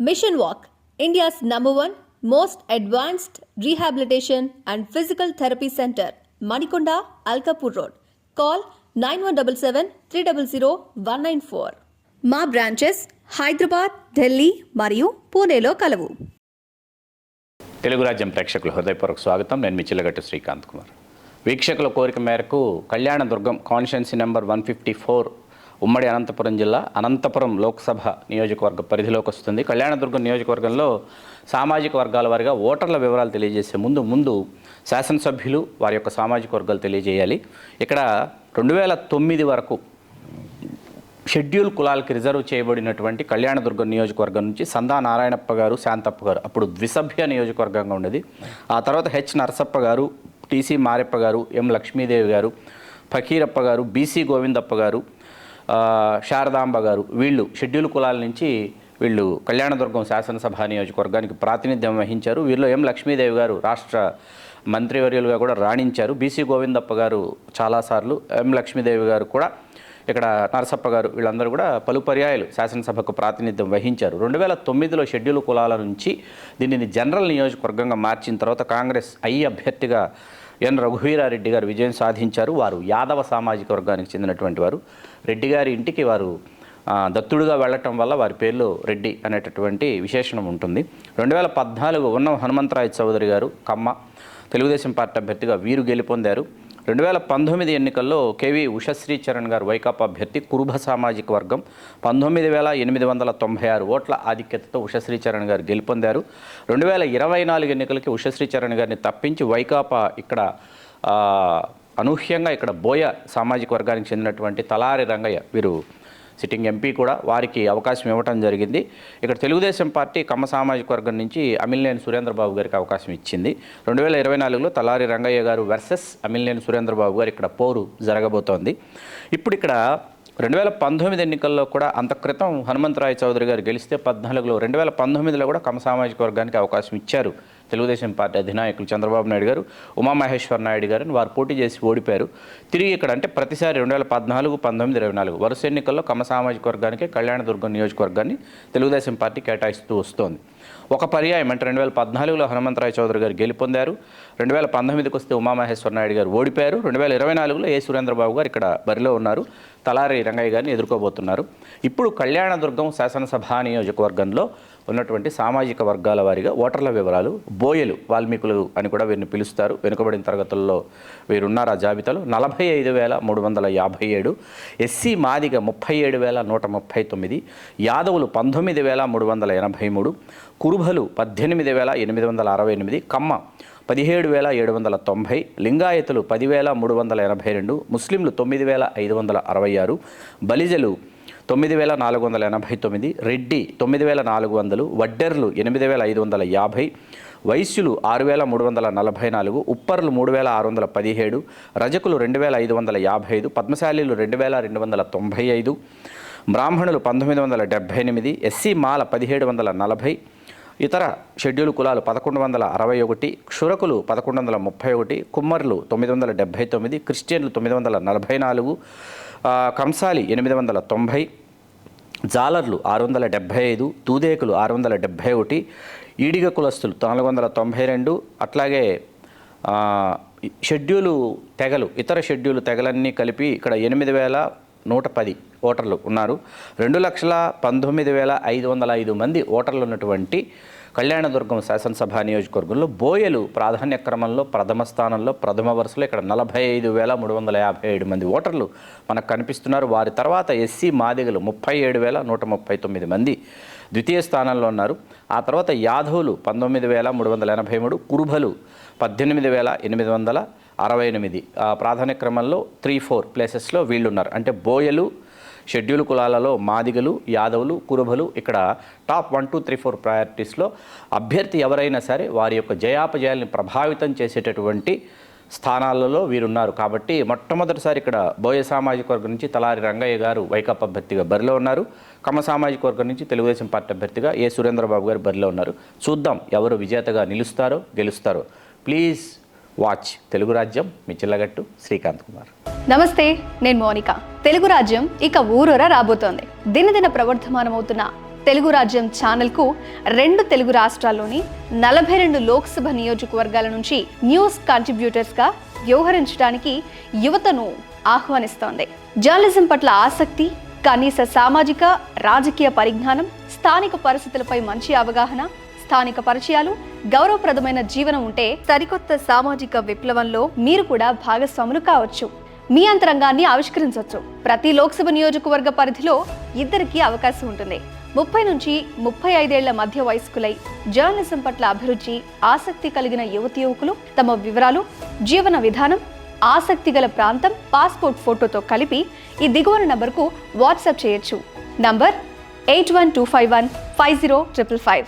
Mission Walk, India's #1 most advanced rehabilitation and physical therapy center, Manikonda, Alkapur Road. Call 9177-300-194. మా branches Hyderabad, Delhi మరియు పూణేలో కలవు. తెలుగు రాజ్యం ప్రేక్షకుల హృదయపూర్వక స్వాగతం. నేను మీ చిల్లగట్టు శ్రీకాంత్ కుమార్. వీక్షకుల కోరిక మేరకు కళ్యాణదుర్గం కాన్స్టిట్యుయెన్సీ నెంబర్ 154 ఉమ్మడి అనంతపురం జిల్లా అనంతపురం లోక్సభ నియోజకవర్గ పరిధిలోకి వస్తుంది. కళ్యాణదుర్గం నియోజకవర్గంలో సామాజిక వర్గాల వారిగా ఓటర్ల వివరాలు తెలియజేసే ముందు శాసనసభ్యులు వారి యొక్క సామాజిక వర్గాలు తెలియజేయాలి. ఇక్కడ 2009 వరకు షెడ్యూల్ కులాలకి రిజర్వ్ చేయబడినటువంటి కళ్యాణదుర్గం నియోజకవర్గం నుంచి సందా నారాయణప్ప గారు, శాంతప్ప గారు అప్పుడు ద్విసభ్య నియోజకవర్గంగా ఉండేది. ఆ తర్వాత హెచ్ నరసప్ప గారు, టీసీ మారెప్ప గారు, ఎం లక్ష్మీదేవి గారు, ఫకీరప్ప గారు, బీసీ గోవిందప్ప గారు, శారదాంబ గారు, వీళ్ళు షెడ్యూల్ కులాల నుంచి వీళ్ళు కళ్యాణదుర్గం శాసనసభ నియోజకవర్గానికి ప్రాతినిధ్యం వహించారు. వీరిలో ఎం లక్ష్మీదేవి గారు రాష్ట్ర మంత్రివర్యులుగా కూడా రాణించారు. బీసీ గోవిందప్ప గారు చాలాసార్లు, ఎం లక్ష్మీదేవి గారు కూడా, ఇక్కడ నరసప్ప గారు, వీళ్ళందరూ కూడా పలు పర్యాయాలు శాసనసభకు ప్రాతినిధ్యం వహించారు. 2009లో షెడ్యూల్ కులాల నుంచి దీనిని జనరల్ నియోజకవర్గంగా మార్చిన తర్వాత కాంగ్రెస్ అభ్యర్థిగా ఎన్ రఘువీరారెడ్డి గారు విజయం సాధించారు. వారు యాదవ సామాజిక వర్గానికి చెందినటువంటి వారు. రెడ్డి గారి ఇంటికి వారు దత్తుడుగా వెళ్ళటం వల్ల వారి పేర్లో రెడ్డి అనేటటువంటి విశేషణం ఉంటుంది. 2014 ఉన్నం హనుమంతరాయ చౌదరి గారు కమ్మ తెలుగుదేశం పార్టీ అభ్యర్థిగా వీరు గెలుపొందారు. 2019 ఎన్నికల్లో కేవీ ఉషశ్రీ చరణ్ గారు వైకాపా అభ్యర్థి కురుభ సామాజిక వర్గం 19,896 ఓట్ల ఆధిక్యతతో ఉషశ్రీ చరణ్ గారు గెలుపొందారు. 2024 ఎన్నికలకి ఉషశ్రీ చరణ్ గారిని తప్పించి వైకాపా ఇక్కడ అనూహ్యంగా ఇక్కడ బోయ సామాజిక వర్గానికి చెందినటువంటి తలారి రంగయ్య, వీరు సిట్టింగ్ ఎంపీ కూడా, వారికి అవకాశం ఇవ్వటం జరిగింది. ఇక్కడ తెలుగుదేశం పార్టీ కమ్మ సామాజిక వర్గం నుంచి అమిలినేని సురేంద్రబాబు గారికి అవకాశం ఇచ్చింది. 2024లో తలారి రంగయ్య గారు వర్సెస్ అమిలినేని సురేంద్రబాబు గారు ఇక్కడ పోరు జరగబోతోంది. ఇప్పుడు ఇక్కడ 2019 ఎన్నికల్లో కూడా అంత క్రితం హనుమంతరాయ చౌదరి గారు గెలిస్తే 14లో 2019లో కూడా కమ్మ సామాజిక వర్గానికి అవకాశం ఇచ్చారు తెలుగుదేశం పార్టీ అధినాయకులు చంద్రబాబు నాయుడు గారు, ఉమామహేశ్వర నాయుడు గారిని. వారు పోటీ చేసి ఓడిపోయారు. తిరిగి ఇక్కడ అంటే ప్రతిసారి 2014, 19, 24 వరుస ఎన్నికల్లో కమ్మ సామాజిక వర్గానికి కళ్యాణదుర్గం నియోజకవర్గాన్ని తెలుగుదేశం పార్టీ కేటాయిస్తూ వస్తోంది. ఒక పర్యాయం అంటే 2014లో హనుమంతరాయ చౌదరి గారు గెలుపొందారు. 2019కి వస్తే ఉమామహేశ్వర నాయుడు గారు ఓడిపోయారు. 2024లో ఏ సురేంద్రబాబు గారు ఇక్కడ బరిలో ఉన్నారు, తలారి రంగయ్య గారిని ఎదుర్కోబోతున్నారు. ఇప్పుడు కళ్యాణదుర్గం శాసనసభ నియోజకవర్గంలో ఉన్నటువంటి సామాజిక వర్గాల వారిగా ఓటర్ల వివరాలు. బోయలు, వాల్మీకులు అని కూడా వీరిని పిలుస్తారు. వెనుకబడిన తరగతుల్లో వీరున్నారు ఆ జాబితాలో. 45,357, ఎస్సీ మాదిగ 37,139, యాదవులు 19,383, కురుభలు 18,868, కమ్మ 17,790, లింగాయతులు 10,382, ముస్లింలు 9,566, బలిజలు 9,489, రెడ్డి 9,400, వడ్డెర్లు 8,550, వైశ్యులు 6,344, ఉప్పర్లు 3,617, రజకులు 2,555, పద్మశాలీలు 2,295, బ్రాహ్మణులు 1978, ఎస్సీ మాల 1740, ఇతర షెడ్యూల్ కులాలు 1161, క్షురకులు 1131, కుమ్మర్లు 979, క్రిస్టియన్లు 944, కంసాలి 890, జాలర్లు 675, తూదేకులు 671, ఈడిగ కులస్తులు 492, అట్లాగే షెడ్యూలు తెగలు, ఇతర షెడ్యూలు తెగలన్నీ కలిపి ఇక్కడ 8,110 ఓటర్లు ఉన్నారు. 2,19,505 మంది ఓటర్లు ఉన్నటువంటి కళ్యాణదుర్గం శాసనసభ నియోజకవర్గంలో బోయలు ప్రాధాన్య క్రమంలో ప్రథమ స్థానంలో, ప్రథమ వరుసలో ఇక్కడ 45,357 మంది ఓటర్లు మనకు కనిపిస్తున్నారు. వారి తర్వాత ఎస్సీ మాదిగలు 37,139 మంది ద్వితీయ స్థానంలో ఉన్నారు. ఆ తర్వాత యాదవులు 19,383, కురుభలు 18,868, ప్రాధాన్య క్రమంలో 3-4 ప్లేసెస్లో వీళ్ళు ఉన్నారు. అంటే బోయలు, షెడ్యూల్ కులాలలో మాదిగలు, యాదవులు, కురుభలు ఇక్కడ టాప్ 1, 2, 3, 4 ప్రయారిటీస్లో అభ్యర్థి ఎవరైనా సరే వారి యొక్క జయాపజయాల్ని ప్రభావితం చేసేటటువంటి స్థానాలలో వీరున్నారు. కాబట్టి మొట్టమొదటిసారి ఇక్కడ బోయ సామాజిక వర్గం నుంచి తలారి రంగయ్య గారు వైకాపా అభ్యర్థిగా బరిలో ఉన్నారు. కమ్మ సామాజిక వర్గం నుంచి తెలుగుదేశం పార్టీ అభ్యర్థిగా ఏ సురేంద్రబాబు గారు బరిలో ఉన్నారు. చూద్దాం ఎవరు విజేతగా నిలుస్తారో గెలుస్తారో. ప్లీజ్ వాచ్ తెలుగు రాజ్యం. మీ చిల్లగట్టు శ్రీకాంత్ కుమార్. నమస్తే, నేను మోనిక. తెలుగు రాజ్యం ఇక ఊరూరా రాబోతోంది. దినదిన ప్రవర్ధమానమవుతున్న తెలుగు రాజ్యం ఛానల్కు 2 తెలుగు రాష్ట్రాల్లోని 42 లోక్సభ నియోజకవర్గాల నుంచి న్యూస్ కంట్రిబ్యూటర్స్గా వ్యవహరించడానికి యువతను ఆహ్వానిస్తోంది. జర్నలిజం పట్ల ఆసక్తి, కనీస సామాజిక రాజకీయ పరిజ్ఞానం, స్థానిక పరిస్థితులపై మంచి అవగాహన, స్థానిక పరిచయాలు, గౌరవప్రదమైన జీవనం ఉంటే సరికొత్త సామాజిక విప్లవంలో మీరు కూడా భాగస్వాములు కావచ్చు. మీ అంతరంగాన్ని ఆవిష్కరించవచ్చు. ప్రతి లోక్సభ నియోజకవర్గ పరిధిలో 2కి అవకాశం ఉంటుంది. 30 నుంచి 35 ఏళ్ల మధ్య వయస్కులై జర్నలిజం పట్ల అభిరుచి, ఆసక్తి కలిగిన యువకులు తమ వివరాలు, జీవన విధానం, ఆసక్తి గల ప్రాంతం, పాస్పోర్ట్ ఫోటోతో కలిపి ఈ దిగువన నంబర్కు వాట్సాప్ చేయొచ్చు. నంబర్ 8125150555.